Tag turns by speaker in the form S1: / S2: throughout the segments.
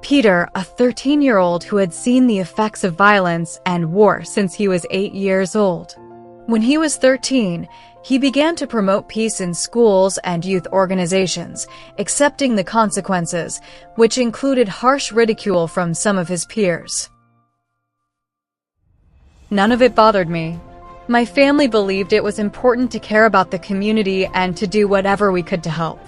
S1: Peter, a 13-year-old who had seen the effects of violence and war since he was 8 years old. When he was 13, he began to promote peace in schools and youth organizations, accepting the consequences, which included harsh ridicule from some of his peers. None of it bothered me. My family believed it was important to care about the community and to do whatever we could to help.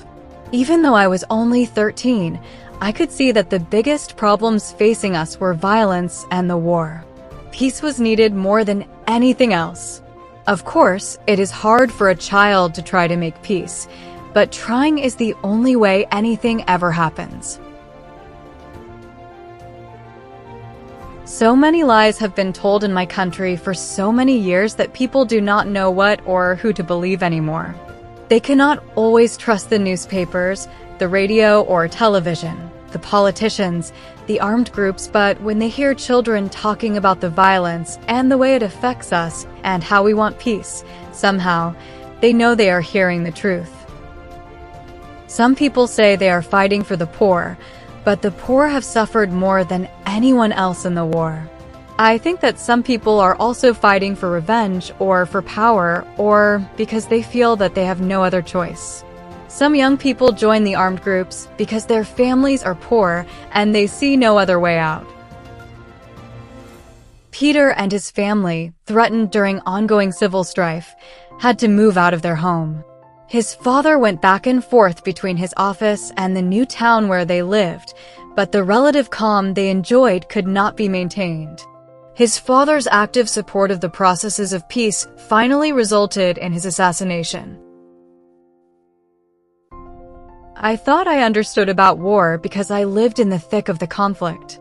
S1: Even though I was only 13, I could see that the biggest problems facing us were violence and the war. Peace was needed more than anything else. Of course, it is hard for a child to try to make peace, but trying is the only way anything ever happens. So many lies have been told in my country for so many years that people do not know what or who to believe anymore. They cannot always trust the newspapers, the radio or television, the politicians, the armed groups, but when they hear children talking about the violence and the way it affects us and how we want peace, somehow, they know they are hearing the truth. Some people say they are fighting for the poor, but the poor have suffered more than anyone else in the war. I think that some people are also fighting for revenge or for power or because they feel that they have no other choice. Some young people join the armed groups because their families are poor and they see no other way out. Peter and his family, threatened during ongoing civil strife, had to move out of their home. His father went back and forth between his office and the new town where they lived, but the relative calm they enjoyed could not be maintained. His father's active support of the processes of peace finally resulted in his assassination. I thought I understood about war because I lived in the thick of the conflict.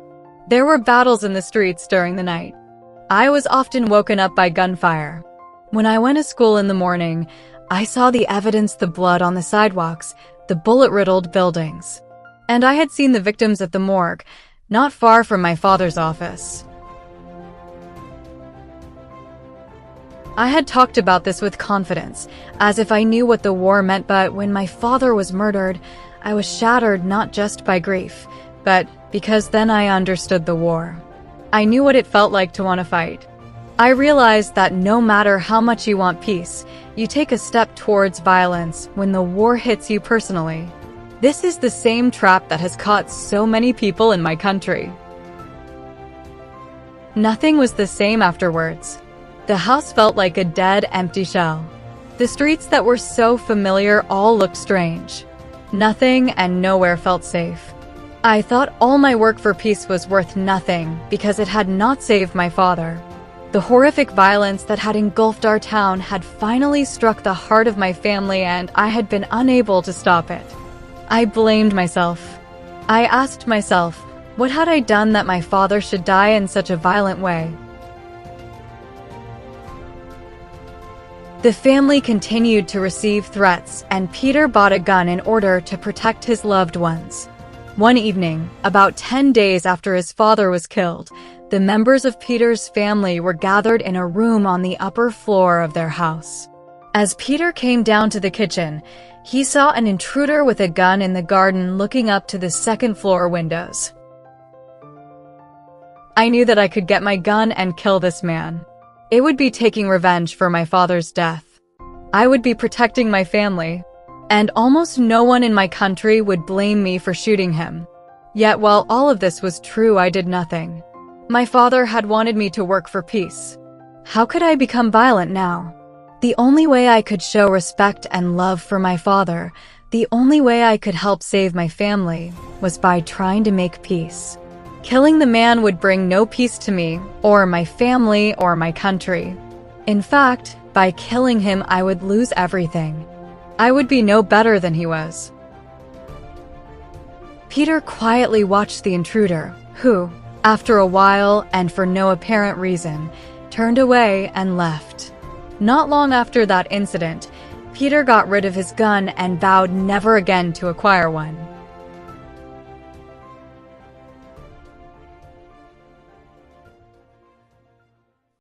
S1: There were battles in the streets during the night. I was often woken up by gunfire. When I went to school in the morning, I saw the evidence, the blood on the sidewalks, the bullet-riddled buildings. And I had seen the victims at the morgue, not far from my father's office. I had talked about this with confidence, as if I knew what the war meant, but when my father was murdered, I was shattered not just by grief, but because then I understood the war. I knew what it felt like to want to fight. I realized that no matter how much you want peace, you take a step towards violence when the war hits you personally. This is the same trap that has caught so many people in my country. Nothing was the same afterwards. The house felt like a dead, empty shell. The streets that were so familiar all looked strange. Nothing and nowhere felt safe. I thought all my work for peace was worth nothing because it had not saved my father. The horrific violence that had engulfed our town had finally struck the heart of my family and I had been unable to stop it. I blamed myself. I asked myself, what had I done that my father should die in such a violent way? The family continued to receive threats, and Peter bought a gun in order to protect his loved ones. One evening, about 10 days after his father was killed, the members of Peter's family were gathered in a room on the upper floor of their house. As Peter came down to the kitchen, he saw an intruder with a gun in the garden looking up to the second-floor windows. I knew that I could get my gun and kill this man. It would be taking revenge for my father's death. I would be protecting my family, and almost no one in my country would blame me for shooting him. Yet while all of this was true, I did nothing. My father had wanted me to work for peace. How could I become violent now? The only way I could show respect and love for my father, the only way I could help save my family, was by trying to make peace. Killing the man would bring no peace to me, or my family, or my country. In fact, by killing him, I would lose everything. I would be no better than he was. Peter quietly watched the intruder, who, after a while and for no apparent reason, turned away and left. Not long after that incident, Peter got rid of his gun and vowed never again to acquire one.